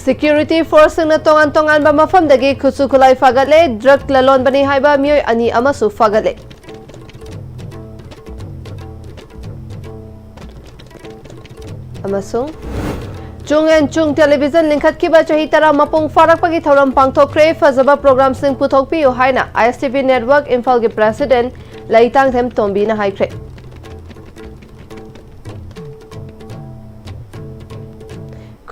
Security force na tongan-tongan ba mafamdagi khusu khulai fagale drug lalon bani haiba mioi ani amasu fagale. Amasung Chung and Chung television lingkhat kiba chahi tara mapung farak pagi thoram pangthokre fazaba program sing puthokpi haina ISTV network Imphal ge president Laitang Them Tombi na haikre.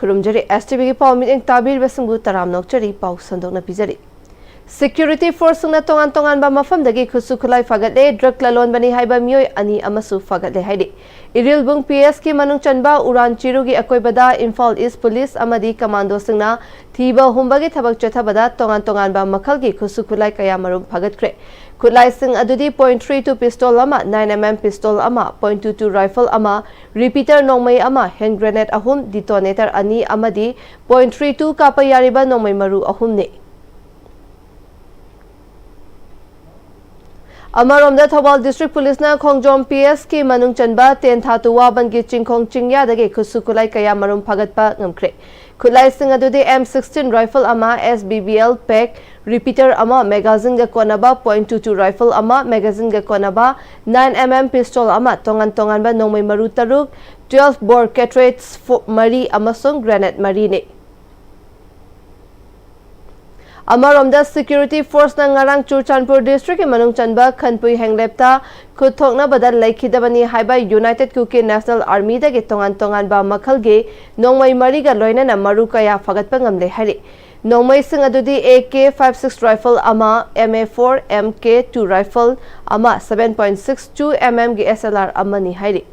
Kurumjari STV ki pau meeting tabir besungbu taram nokchari pau sandok na pijari. Security force na tongan-tongan ba mafamdagi khusu khulai fagale drug lalon bani haiba mioi ani amasu fagale haidi. Iril bung PS ki manung chanba uran chiru gi akoibada Imphal East Police amadi commando singna thiba humbagi thabak chathabada tongan-tongan ba makhal gi khusu khulai kaya marum phagatkhre. Khulai sing adudi .32 pistol ama 9mm pistol ama .22 rifle ama repeater nongmai ama hand grenade ahum detonator ani amadi .32 kapa yariba nongmai maru ahum ne. Amaromda Thawal District Police na Khongjom PS ki manung chanba ten thatuwa bangi chingkhong chingya dage khusu khulai kaya marum phagatpa ngamkhre. Khulai sing adudi M16 rifle ama SBBL pack repeater ama magazine ga konaba .22 rifle ama magazine ga konaba 9mm pistol ama tongan ba nongmai maru taruk 12 bore cartridge mari amasung grenade mari ne. Amaromda security force na ngarang Churchanpur district manung chanba Khanpui henglepta kuthokna badal laikhidabani haiba United Kuki National Army da ge tongan ba makhal ge nongmai mari ga loina na maru kaya fagatpa ngamle hari nongmai sing adudi AK56 rifle ama MA4 MK2 rifle ama 7.62 mm ge SLR amani hari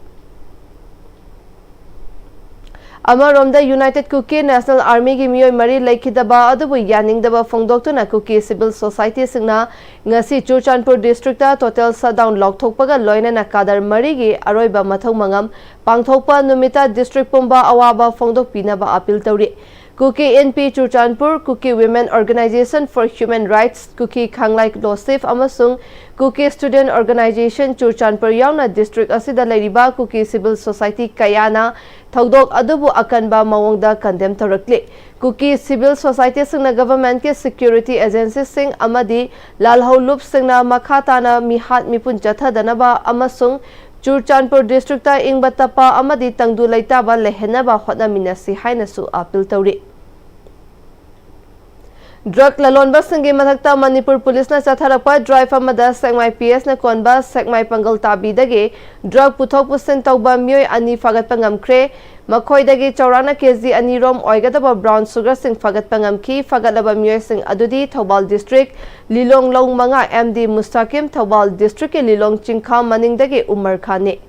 Amaromda United Kuki National Army gi mioi mari laikhidaba adubu yaningdaba phongdoktuna Kuki Civil Society singna ngasi Churchanpur district ta total shutdown lokthokpaga loina na kadar mari gi aroiba mathau mangam pangthokpa numita district pumba awaba phongdok pinaba appeal tawri Kuki NP Churchanpur Kuki Women Organization for Human Rights Kuki Khanglai Losif amasung Kuki Student Organization Churchanpur yauna district asida lairiba Kuki Civil Society kayana thaudok adubu akanba mawongda condemn thorakle Kuki Civil Society singna government ke security agencies sing amadi lalhau lup singna makhatana mihat mipun jatha danaba amasung Churchanpur district ta ingbatapa amadi tangdu laitaba lehenaba hotna minasi hainasu appeal tawri Drug lalonba singi mathakta Manipur police na chatharapa drive amada Sekmai PS na konba Sekmai Pangal Tabi dage drug puthok pusin tawba mioi ani fagatpa ngamkhre makhoi dage chaurana kg ani rom oigadaba brown sugar sing fagatpa ngamki fagatlaba mioi sing adudi Thawbal district Lilong Long manga MD Mustaqim Thawbal district ke Lilong Chingkha maning dage Umar Khane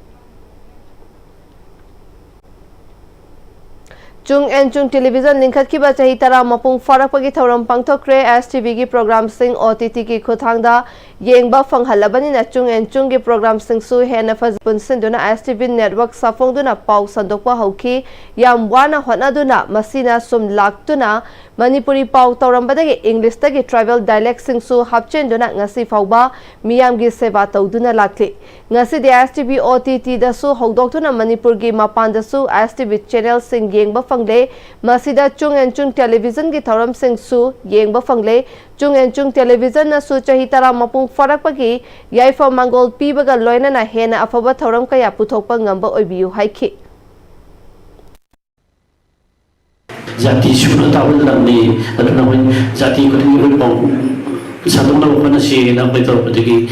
Chung and Chung television lingkhat kiba chahi tara mapung farak pagi thoram pangthokre STV gi program sing OTT ki khuthangda yengba phanghalabani na Chung and Chung gi program sing su hena fazpun sinduna STV network safongduna pau sandokpa hauki yam wana honaduna masina sum laktuna Manipuri pau tawrambadagi English tagi tribal dialect sing su hapchenduna ngasi fauba miyam gi seva tawduna lakli ngasi de STV OTT da su hogdoktuna Manipur gi mapan da su STV channel sing yengba fangle masida Chung and Chung television gi thoram sing su yengba fangle Chung and Chung television na su chahi tara mapung farak pagi yaifa mangol pibaga loina na hena afaba thoram kaya puthokpa ngamba oibiu haiki Jati suna tawul lamni aduna wen jati ko ni wen pong sadong na ko na si na ko to patigi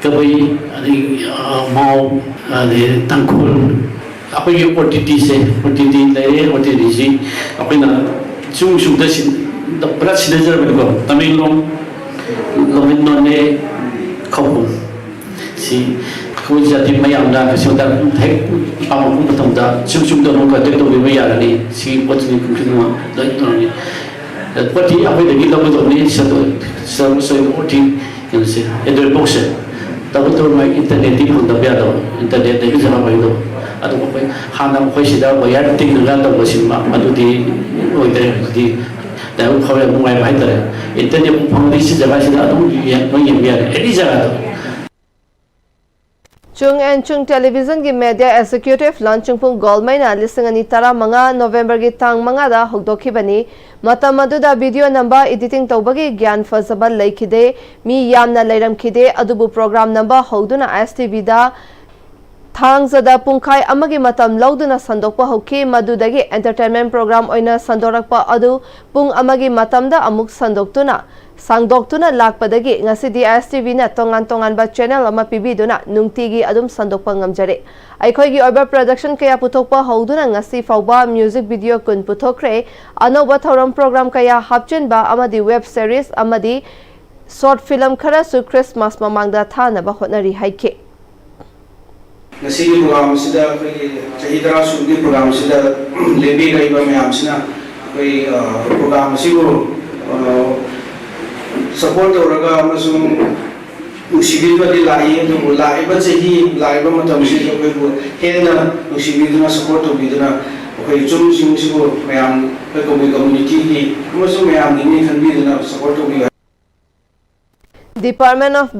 kabai ani mau ani tangkul ako yung OTT se OTT lai OTT si ako na sung da sin da berat sila jar ko tamil long lomin no ne khau si ko jati mayam da kasi da thek pamong ko tong da sung da no ka tek to bi ya ni si OTT ko kinu da to ni pati ako da gila mo ni sa to sa OTT kan se edor box tahu tu mai internet di pun tapi ada internet di sana mai tu atau apa hana kau sida bayar tinggal atau besin mak adu di di dah kau yang mai mai tu internet pun pun di sini jaga sida adu yang biar ini jaga tu Chung and Chung Television ki Media Executive Lanchungpung Golmaina listing tara manga November ki tang manga da hogdokhi bani matam aduda video number editing tawbagi gyan fazaba laikide mi yamna lairam khide adubu program number hogduna STV da Thangzada pungkai amagi matam lauduna sandokpa hoki madudagi entertainment program oina sandorakpa adu pung amagi matamda amuk sangdoktuna lakpadagi ngasidi STV na tongan ba channel ama pibiduna nungtigi adum sandokpa ngamjare aikhoigi oiba production kaya putokpa hoduna ngasi fawba music video kun puthokre anoba thoram program kaya hapchenba amadi web series amadi short film khara su Christmas mamangda thana ba hotnari haike Nasi program sida cahidra sudi program sida lebi gaiba mayam sina program sigo support oraga amasung usibidu di lai tu lai ba chahi lai ba matam si ko hena usibidu na support obiduna koi chum sing sigo mayam ko community ki amasung mayam ni khanbiduna support obi Department of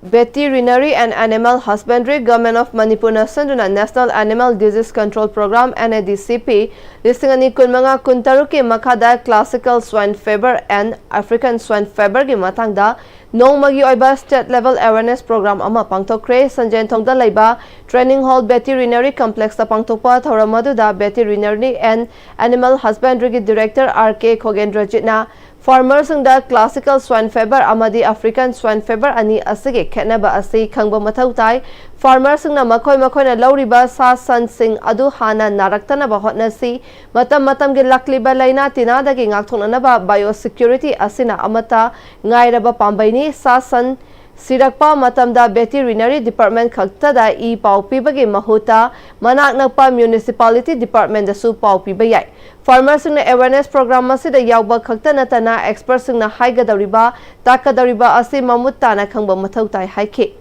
Veterinary and Animal Husbandry, Government of Manipuri Sanduna National Animal Disease Control Program NADCP, listing kunmanga kuntaruki makada classical swine fever and African swine fever gi matangda nongmagi oiba state level awareness program ama pangtokre sanjen thongda laiba training hall veterinary complex ta pangtokpa thoramadu da veterinary and animal husbandry gi director RK Khogendra jitna farmers in the classical swine fever amadi African swine fever ani asige khenaba asi khangba mathau tai farmers na makhoi na lauriba sa san sing adu hana naraktana ba hotna si matam ge lakliba laina tina da gi ngakthona ba biosecurity asina amata ngairaba pambaini sa san Sirakpa matamda veterinary department khakta da I paupi bagi mahuta manak nakpa municipality department da su paupi bayai farmers na awareness program masida yawba khakta natana experts na haiga dariba takadariba ase mamutta na khangba mathau tai haike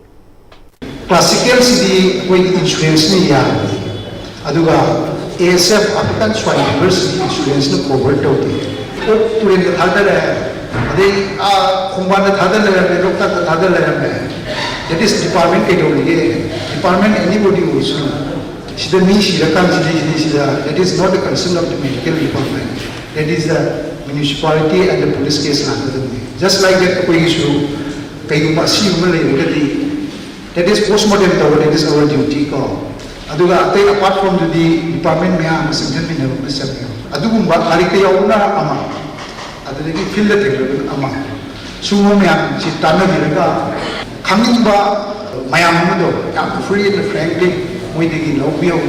classical city koi insurance ni ya aduga ASF African swine fever insurance na cover tawti ok turen da thadara ade kumbana thadala rambe dokta thadala rambe that is department ke department anybody also sida ni sida kam sida that is not a concern of the medical department that is the municipality and the police case just like that koi issue kai ma si umale gadi that is postmortem that is our duty ko aduga atai apart from the department me am sanjan me never sabya adugumba harike yauna ama adagi field the ama sumo me am si tana diraga khangba mayam do am free and frankly we digi lobio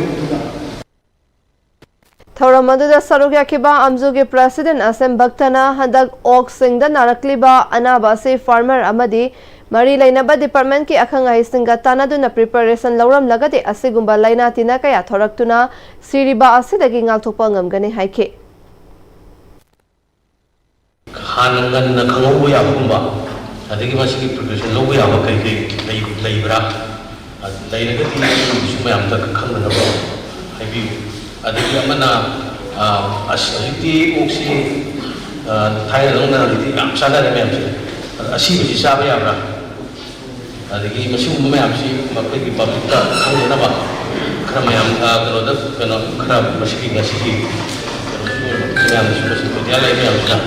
Thoramadu Sarugya Kiba Amzuge President Asem Bhaktana Handak Ok Singh da Narakliba Anaba se farmer Amadi Mari Lainaba Department ki Akhanga Hisinga Tanaduna preparation Lauram Lagate Asigumba Laina Tina Kaya Thoraktuna Siriba Asidagi Ngaltopangam Gani Haike Hanangan na kangobu ya kumba adigi masiki preparation lobu ya ba kai laibra lainaga ti suma am ta khangna na ba haibi adigi amana asiti oksi thai longna ri am sada ne am asi bi sa ba ya bra adigi masu me am si makai ki public ta khangna na ba khara me am ka da khara masiki ngasi yang seperti dia lain yang sudah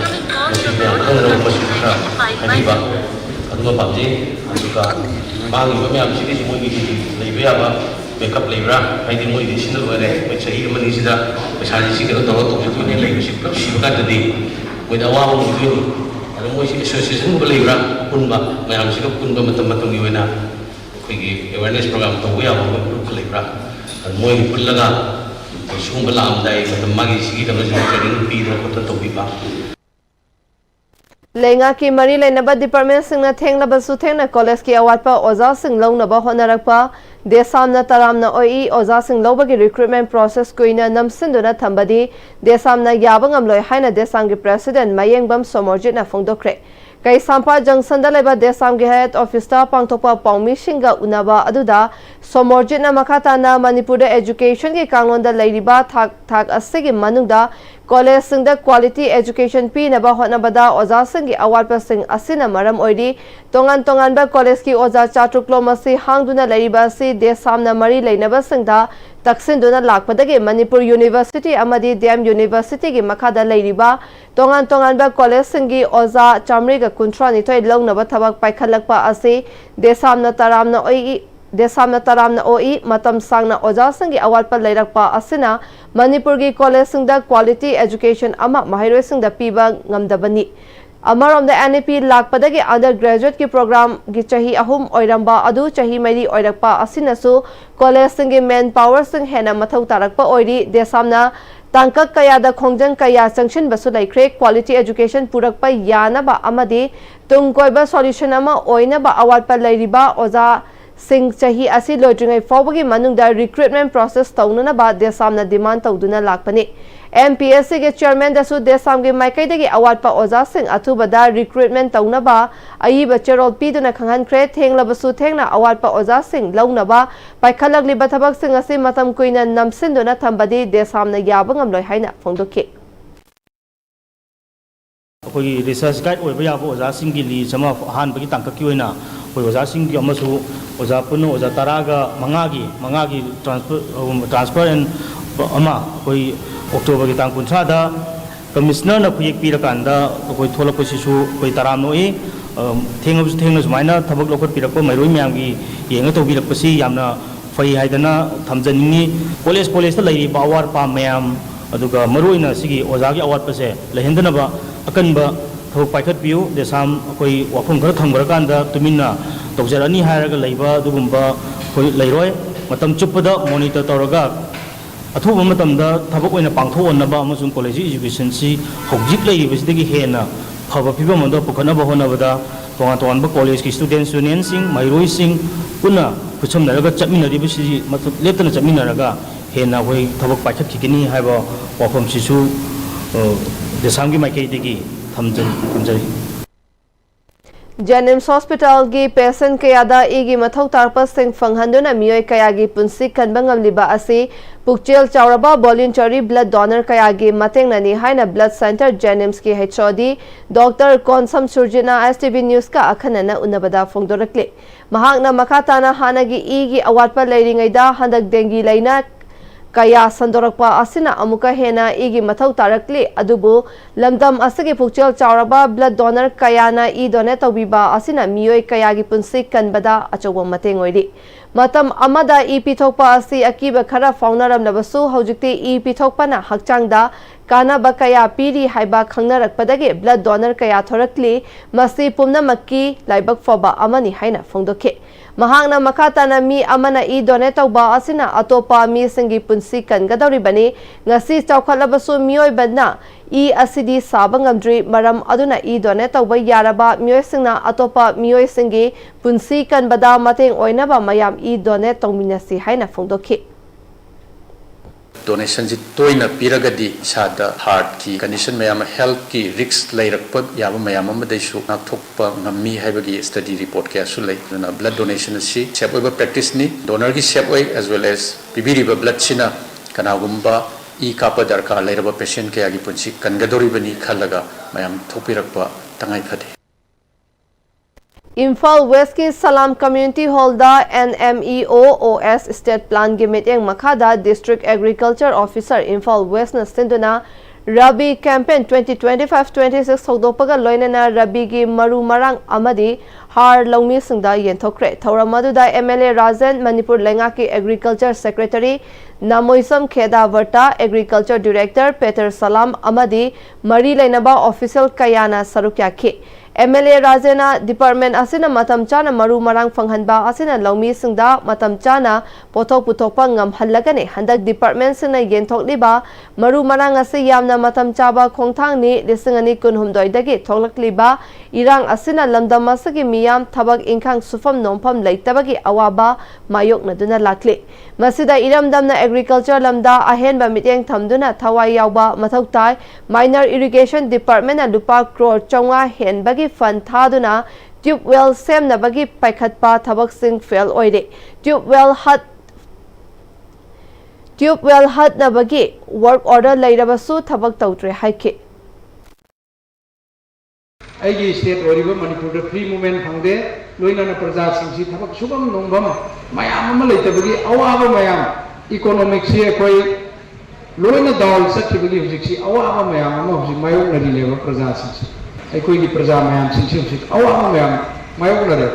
yang kalau masukkan hari ba kalau pabji suka bang ibu yang sini semua ini lebih apa backup lebih hari ini di sini luar macam ini mana sih dah misalnya sih kalau tahu tu ini lebih sih bukan tadi kita awam itu ada mungkin association boleh lebih pun ba macam sih pun ba macam ini mana pergi awareness program tu ya apa lebih dan mungkin pun laga sumber lam dai macam magi sigi dalam training pi dah kota tu pipa. Lenga ki Mari Lainaba Department Singna Thengla Basu Thengna College ki award pa Oza Singh Longna ba honarakpa Desamna Taramna OE Oza Singh Loba ki recruitment process koina namsinduna thambadi Desamna Yabangam Loi Haina Desam ki President Mayengbam Somorjit na Fongdokre Kai Sampa Junction da leba Desam ki head office ta pangtokpa Pangmi Singha unaba aduda Somorjit na makata na Manipur education ki kanglon da lairiba thak asigi manungda college singda quality education pinaba hotnabada oja singi awatpa sing asina maram oiri tongan ba college ki oja chatruklo masi hangduna laiba si desamna mari leinaba singda taksinduna lakpadagi Manipur University amadi DM University gi makhada leiriba tongan ba college singi oja chamri ga kuntra ni thoi longnaba thabak paikhalakpa ase desamna taramna oi matam sangna oja singi awatpa leirakpa asina Manipur gi college singda quality education ama mahiroi singda piba ngamdabani Amarom the NAP lakpadagi undergraduate ki program gi chahi ahum oiramba adu chahi mari oirakpa asinasu college singi manpower sing hena mathau tarakpa oiri desamna tangkak kaya da khongjang kaya sanction basu laikre quality education purakpa yana ba amadi tungkoiba solution ama oina ba awatpa lairiba oja sing chahi asi lodringai fawbagi manungda recruitment process taunana ba desamna demand tauduna lakpani MPSC के chairman dasu desam के माइकाइदगी awatpa oja sing athubada recruitment taunaba ai bacharol piduna khanghankhre thenglabsu thengna awatpa oja sing launaba paikhalagli bathabak sing ase matam kuina namsinduna thambadi desamna yaba ngamloi haina phongdokhi कोई research guide ओइबा याबो ओजा सिंगी ली जमा हान बगी तंका की ओइना कोई ओजा सिंगी अमसु ओजा पुनो ओजा तरागा मंगागी ट्रांसफर एंड अमा कोई अक्टोबर की तांग कुंथ्रा दा कमिश्नर न खुयेक पिरकांदा कोई थोलपसिसु कोई तरामनोई थेंगनु सुमाइना थबक लोखत पिरको मैरोई म्यामगी येंग तोबिरकपसि यामना फै हाइदना थमजनिंगी कॉलेज ता लैरि बावार पा म्याम अदुगा मरोइना सिगी ओजागी अवाटपसे लहेंदनबा अकनबा थबक पाइखत पियु देसाम कोई वाफम खर थंगरकांदा तुमिना तौजरानी हायरगा लैबा दुगुंबा कोई लैरोय मतम चुप्पदा मॉनिटर तौरगा अथुबा मतमदा थबक ओइना पांगथोनबा अमसुंग कॉलेज एजुकेशन सी हौजिक लैरिबसिदगी हेना फबा फिबमदा पुखनबा होनबदा तोंगान कॉलेज की स्टूडेंट यूनियन सिंग मैरोई सिंग पुना खुचमनरगा चटमिनरिबसि मतलब लेप्तना चटमिनरगा हेना होई थबक पाइखतखिगनी हायबा वाफम Sissu देसामगी माइकैदगी थमजरी Jennings Hospital gi patient kayada igi mathau tarpa sing fanghanduna miyoi kayagi punsi kanbangam liba asi pukchel chauraba voluntary blood donor kayagi matengnani haina blood center Jennings ki HOD Dr. Konsam Surjina STV News ka akhanana unabada phongdorakle mahakna makhatana hanagi igi awatpa leiringaida handak dengi laina kaya sandorakpa asina amuka hena igi mathau tarakli adubu lamdam asagi pukchel chauraba blood donor kayana I donate tawbiba asina miyoi kayagi punsi kanbada achowa mateng oiri matam amada I pithokpa asi akiba khara faunaram nabasu hojikti I pithokpa na hakchangda kana bakaya piri haiba khangnarakpadagi blood donor kaya thorakli masi pumnamakki laibak foba amani haina phongdokhe mahakna makhatana mi amana I donate tawba asina atopa mi singi punsi kangadoribani ngasi chawkhalabasu miyoi badna I asidi sabangamdri maram aduna I donate tawba yaraba miyoi singna atopa miyoi singi punsi kanbada mateng oinaba mayam I donate tawminasi haina phongdokhe donation ji toina piragadi sada heart ki condition mayam health ki risk lairakpa yaba mayam amadai su nakthokpa ngammi haibagi study report kya su lai na blood donation si shape oiba practice ni donor ki shape oi as well as pibiriba blood sina kanagumba I kapa darka lairaba patient kya gi punsi kangadori bani khalaga mayam thopirakpa tangai phade Imphal West ki Salam Community Hall da NMEOOS State Plan gi meeting makhada District Agriculture Officer Imphal West na sinduna Rabi campaign 2025-26 hogdopaga loinana Rabi gi maru marang amadi har longmi singda yenthokre thauramadu da MLA Rajan Manipur lenga ki Agriculture Secretary Namoisam Kheda Varta Agriculture Director Peter Salam amadi mari leinaba official kayana sarukya khi MLA Rajena Department asina matam chana maru marang fanghanba asina longmi singda matam chana pothok puthokpa ngamhallagane handak department sina yenthokliba maru marang ase yamna matam chaba khongthang ni lisingani kunhumdoi dagi thoklakliba irang asina lamdam asagi miyam thabak ingkhang sufam nompham leitabagi awaba mayok naduna lakli masida iramdamna agriculture lamda ahenba miteng thamduna thawai yawba mathoktai minor irrigation department na lupa crore chonga henbagi fund thaduna tube well sem nabagi paikhatpa thabak sing fail oire tube well tubewell हटनबगी work order लेरबसु थबक तौद्रे हाइके आइगी state ओरिबा Manipur free movement फंगदे लोइना प्रजा सिंसी थबक सुबम नोंबम मयाम अमा लेतबगी अवाबा मयाम इकोनॉमिक से कोई लोइना दाल सखिबगी हुजिक्सी अवाबा मयाम अमा हुजि मायोगनरि लेबा प्रजा सिंसी अखोइगी प्रजा मयाम सिंसी हुजि अवाबा मयाम मायोगनरे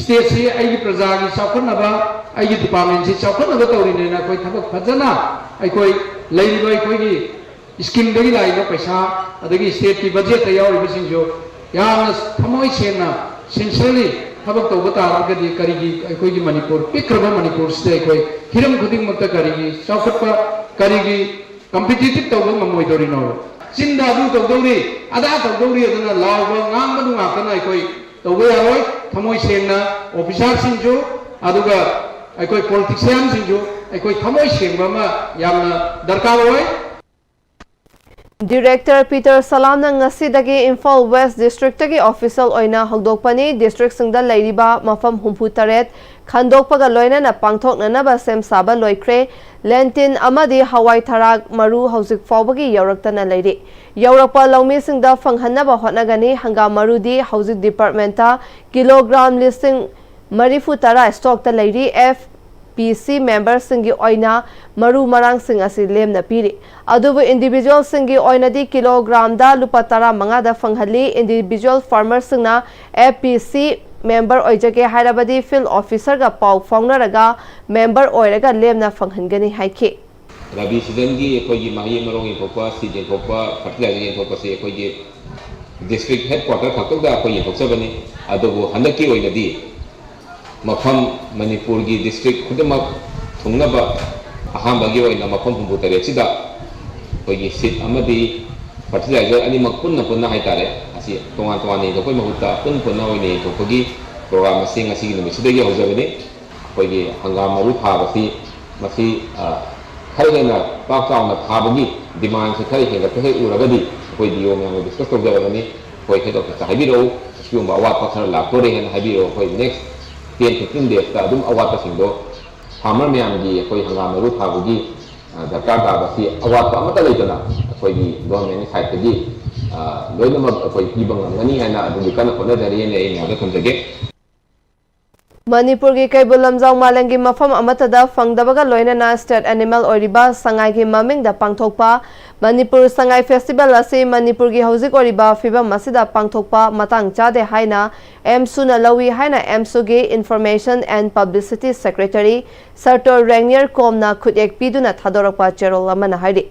स्टेट से आइगी प्रजा की चौखनबा आइगी डिपार्टमेंट से चौखनबा तौरिनेना कोई थबक फजना अखोइ लेरिबा अखोइगी स्कीम दगी लाइबा पैसा अदगी स्टेट की बजट यावरिबसिंजो याना थमोय सेना सिंसियरली थबक तौब तारगदी करिगी अखोइगी मणिपुर पिक्रबा मणिपुर से अखोइ हिरम खुदिंग मत करिगी चौखटपा करिगी कॉम्पिटिटिव तौब ममोइदोरिनो चिंदा दु तौदौरी आदा तौदौरी अदना लावबा ngamबनु ngakana अखोइ तौब यारोय थमोय सेना ऑफिसर सिंजो अदुगा अखोइ पॉलिटिशियन सिंजो अखोइ थमोय सेंबमा यामना दरकार होय Director Peter Salam ngasidagi Imphal West District tagi official oina hogdokpani district singda leiriba mafam humpu taret khandokpaga loina na pangthokna na ba sem saba loikre lentin amadi hawai tharak maru hojik fawbagi yawraktana leiri yawrakpa lawmi singda fanghanna ba hotnagani hangam marudi hojik department ta kilogram listing marifu tara stock ta leiri PC member singi oina maru marang sing asi lemna piri adubu individual singi oina di kilogram da lupa tara manga da fanghali individual farmer singna FPC member oijake hairabadi field officer ga pau faunaraga member oiraga lemna fanghangani haike Rabi season gi ekoi mahi marong ipokwa season pokwa fertilizer ipokwa se ekoi gi district headquarter khaktok da ekoi ipoksa bani adubu handaki oina di मफम Manipur की district खुदमक थुंगनब अहांबगी ओइना मफम हुंबु तरेसिदा कोई seat अमदी fertiliser अनिमक पुन्ना पुन्ना हाइतारे असि तोंगा तोंगा ने कोई महुता पुन पुन्ना ओइने तोपगी programme using असिगी नुमिसिदगी हौजबनी कोई हंगाम मरु थाबसी मसी खरेना पाक चावना थाबगी डिमांड से खरे हेगा हे उरगदी कोई दियो में डिस्कस तौजबनी कोई हेड ऑफिस हाइबिरो सिगुंबा अवात पखर लाक्तोरे हेन हाइबिरो कोई next 10-15 days ta adum awat singdo farmer myam gi koi hangam ru thabugi dakar da basi awat amata leitana koi gi government side gi loinama koi kibang ngani hana adu kana khona dari ne ina da thonjage Manipur ki kaibul lamjang malangi mafam amatada fangdabaga loinana state animal oriba sangai ki maming da pangthokpa Manipur sangai festival ase Manipur ki hojik oriba fiba masida pangthokpa matang chade haina MSU na lawi haina MSU gi information and publicity secretary Sartor Rainier komna khudek piduna thadorakpa cherol amana hairi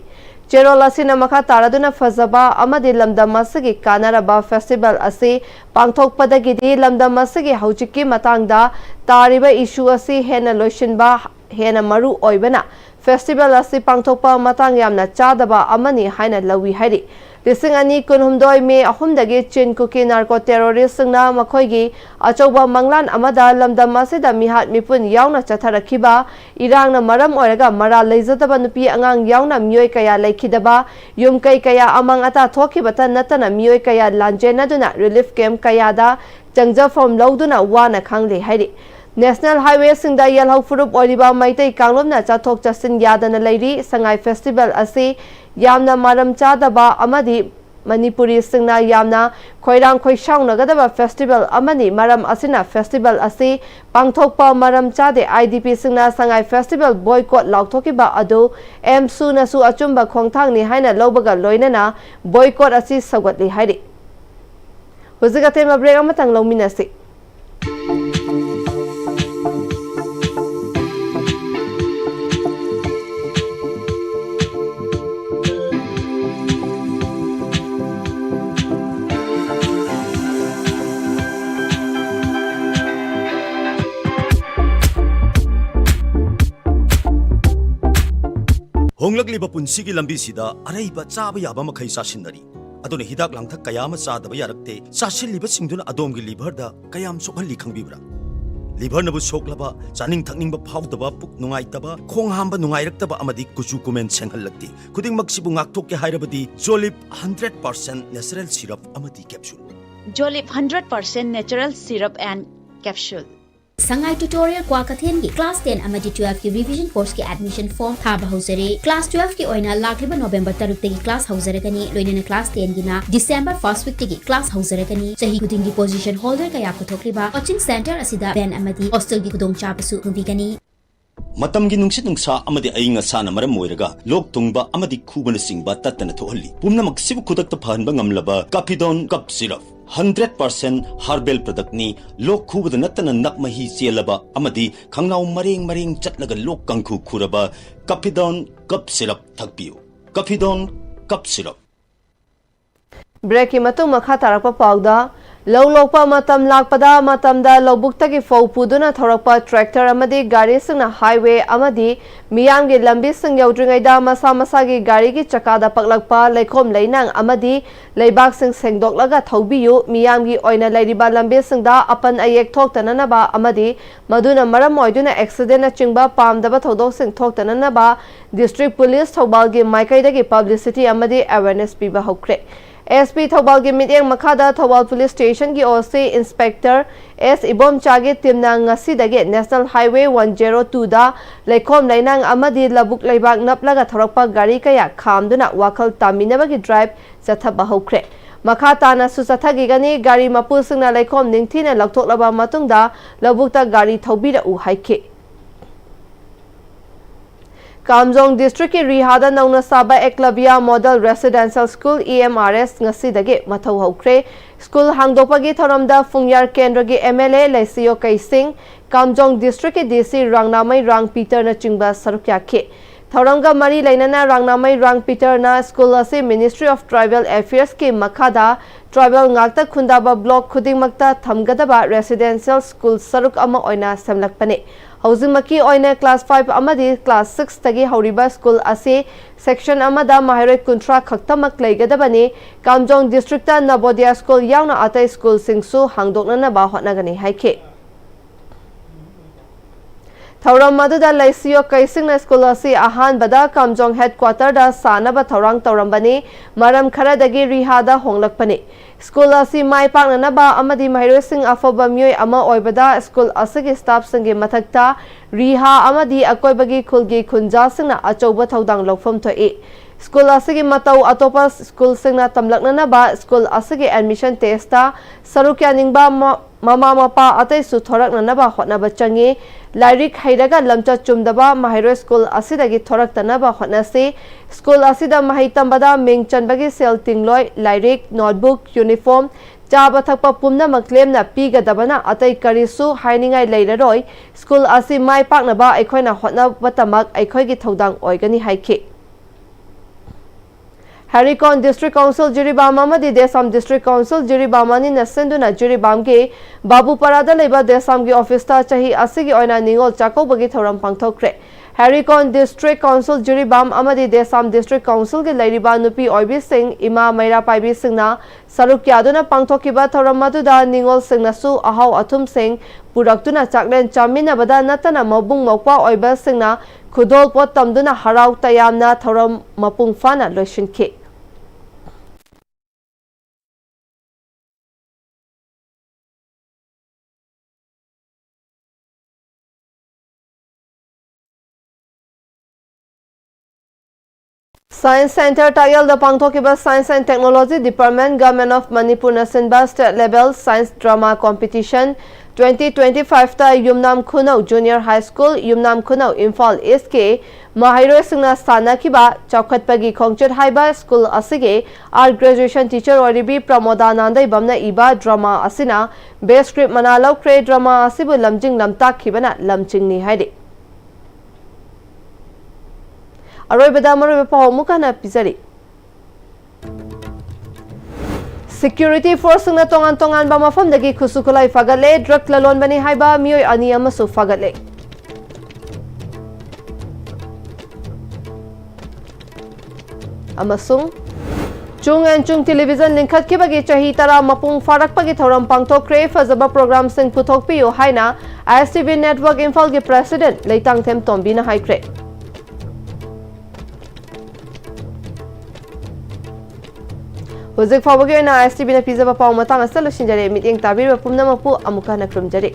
Cherol asina makha taraduna fazaba amadi lamdam asigi kanaraba festival ase pangthokpadagi di lamdam asigi hojikki matangda tariba issue ase hena loishinba hena maru oibana festival ase pangthokpa matang yamna chadaba amani haina lawi hairi Lising ani kunhumdoi me ahumdagi chin kuki narco terrorist singna makhoigi achauba manglan amada lamdam asida mihat mipun yauna chatharakiba irangna maram oiraga mara leizataba nupi angang yauna mioi kaya laikhidaba yumkai kaya amang ata thokibata natana mioi kaya lanjena duna relief camp kaya da jangja form lauduna wana khangli hairi National Highway singda yalhau furup oriba maitai kanglomna chathok chasin yadana leiri sangai festival ase yamna maram chadaba amadi Manipuri singna yamna khoirang khoishaung nagadaba festival amani maram asina festival ase pangthokpa maram chade IDP singna sangai festival boycott lauthokiba adu MSU nasu achumba khongthang ni haina lobaga loinana boycott asi sagatli hairi huzigate mabrek amatang longminasi Honglakliba punsigi lambi sida araiba chaba yaba makhai sasinari aduna hidak langthak kayama chadaba yarakte sasilliba singduna adomgi liver da kayam sokhalli khangbibra liver nabu soklaba chaning thakningba phawdaba puk nungaitaba khong hamba nungairaktaba amadi kuchu kumen senghallakti khuding maksibu ngakthok ke hairabadi Jolip 100% natural syrup amadi capsule Jolip 100% natural syrup and capsule Sangai tutorial kwa kathen gi class 10 amadi 12 ki revision course ki admission form thaba hausare class 12 ki oina lakliba November 3 tagi class hausaragani loinena class 10 gi na December 1st week tagi class hausaragani sahi kuding gi position holder kaya puthokliba coaching center asida ben amadi hostel gi kudong chapasu hubigani मतमगी नुंगसित नुंगसा अमदि अइंग असाना मरम मोइरगा लोक तुंगबा अमदि खुबन सिंगबा तत्तन थोहल्ली पुमनमक सिबु खुदक्ता फहनबा ngamlaba Kafidon cough syrup 100% herbal product नि लोक खुबद नत्तन नकमही चेलबा अमदि खंगनाउ मरेंग मरेंग चटलगा लोक कंखु खुरबा काफिडोन कप सिरप थकपियो काफिडोन कप सिरप ब्रेक की मतुंग मखा तारकपा पाउदा लौलोकपा मतम लाकपदा मतमदा लौबुक्तगी फौ पुदुना थौरकपा ट्रैक्टर अमदी गाड़ी सिंगना हाईवे अमदी मियांगी लंबी सिंग यौद्रिंगैदा मसा मसागी गाड़ी की चकादा पकलकपा लेखोम लेनांग अमदी लेबाक सिंग सेंगदोकलगा थौबियु मियांगी ओइना लैरिबा लंबी सिंगदा अपन अयेक थोक्तननबा अमदी मदुना मरम ओइदुना एक्सीडेंट चिंगबा पामदबा थौदोक सिंग थोक्तननबा डिस्ट्रिक्ट पुलिस थौबालगी माइकैदगी पब्लिसिटी अमदी अवेयरनेस पीबा हौख्रे एसपी थौबाल की मिटिंग मखादा थौबाल पुलिस स्टेशन की ओर से इंस्पेक्टर एस इबोम चागे टीमना ngasiदगे नेशनल हाईवे 102 दा लेखोम लेनांग अमदी लबुक लेबाक नपलगा थौरकपा गाड़ी कया खामदुना वाखल तामिनबगी ड्राइव चथबा हौख्रे मखा ताना सुचथगिगनी गाड़ी मपुसिंगना लेखोम निंगथिना लक्थोकलबा मतुंगदा लबुकता गाड़ी थौबिरा उ हाइखे कामजोंग डिस्ट्रिक्ट की रिहादा नौना साबा Eklavya model residential school EMRS ngasiदगे मथौ हौख्रे स्कूल हांगदोपगी थौरमदा फुंगयार केंद्र की MLA लेसियो कैसिंग कामजोंग डिस्ट्रिक्ट की DC रांगनामई रांग पीटर न चिंगबा सरुक्याखे थौरमगा मरी लेनना रांगनामई रांग पीटर न स्कूल असे मिनिस्ट्री ऑफ ट्राइबल अफेयर्स के मखादा ट्राइबल ngakta खुंदाबा ब्लॉक खुदिंगमक्ता थमगदबा रेसिडेंशियल स्कूल सरुक अमा ओइना सेमलकपने हौजिमकी ओइना क्लास 5 अमदी क्लास 6 तगी हौरिबा स्कूल असे section अमदा माहिरोय कुंट्रा खक्तमक लेगदबने Kamjong district Navodaya school यावना अतै स्कूल सिंगसु हांगदोकना बा होटनगनी हाइखे थौरम मदुदा लैसियो कैसिंगना स्कूल असी अहानबदा कामजोंग हेडक्वार्टर दा सानबा थौरांग तौरंबने मरम खरदगी रिहादा होंगलकपने स्कूल असी माय पाकनबा अमदी महिरोसिंग अफबा मियोय अमा ओइबदा स्कूल असगी स्टाफ संगे मथक्ता रिहा अमदी अकोइबगी खुलगी खुंजासिंगना अचौबा थौदांग लौफम थोए स्कूल असगी मतौ अतोपा स्कूल सिंगना तमलकनबा स्कूल असगी एडमिशन टेस्टा सरुक्या निंगबा ममा मपा अतै सुथोरकनबा होटनबा चंगे लाइरिक हैरगा लमचा चुमदबा माहिरो स्कूल असिदगी थोरकतनबा होटनसे स्कूल असिदा माहि तंबदा मिंग चनबगी सेल तिंगलोय लाइरिक नोटबुक यूनिफॉर्म चाबा थकपा पुमनमक लेमना पीगदबना अतै करिसु हाइनिंगाय लेररोय स्कूल असि माय पाकनबा अखोयना होटनबतमक अखोयगी थौदांग ओइगनी हाइखे हैरिकॉन डिस्ट्रिक्ट काउंसिल जिरीबाम अमदी देसाम डिस्ट्रिक्ट काउंसिल जिरीबामानी नसेंदुना जिरीबाम के बाबूपरादा लेबा देसाम की ऑफिसता चाही असिगी ओइना निंगोल चाकोबगी थौरम पांगथोक्रे हैरिकॉन डिस्ट्रिक्ट काउंसिल जिरीबाम अमदी देसाम डिस्ट्रिक्ट काउंसिल के लैरिबा नुपी ओइबी सिंह इमा मैरा पाइबी सिंहना सरुक यादुना पांगथोकिबा थौरम मदुदा निंगोल सिंहनासु अहाव अथुम सिंह पुरक्तुना चाकलेन चामिनबदा नतना मबुंग मौपा ओइबा सिंहना खुदोल पोत तमदुना हराव तयामना थौरम मपुंग फाना लोइसिनखे Science Center Tayal the Pangthokiba Science and Technology Department Government of Manipur Nasinba State Level Science Drama Competition 2025 ta Yumnam Khunau Junior High School Yumnam Khunau Imphal East ke Mahiro Singna Sana Kiba Chokhatpagi Khongchet Haiba School Asige Art Graduation Teacher Oribi Pramodananda Ibamna Iba Drama Asina Best Script Manalo Kre Drama Asibu Lamjing Lamtak Kibana Lamjing Ni Haidi अरोइबदा मरोइबा पामुकाना पिजरी security force संगना तोंगान तोंगान बा मफमदगी खुसुखुलाई फगले drug ललोन बनी हाइबा मियोय अनि अमसु फगले अमसुंग चुंग एंड चुंग टेलीविजन लिंखत के बगे चाही तरा मपुंग फारक पगे थौरम पांगथोक्रे फजबा प्रोग्राम सिंग पुथोकपियो हाइना ISTV नेटवर्क इंफॉल के प्रेसिडेंट लेतांग थेम तोंबिना हाइक्रे Hujik fawagi na ISTV na pizza pa pau matang asal lo sinjare meeting tabir ba pumna mapu amuka na krumjare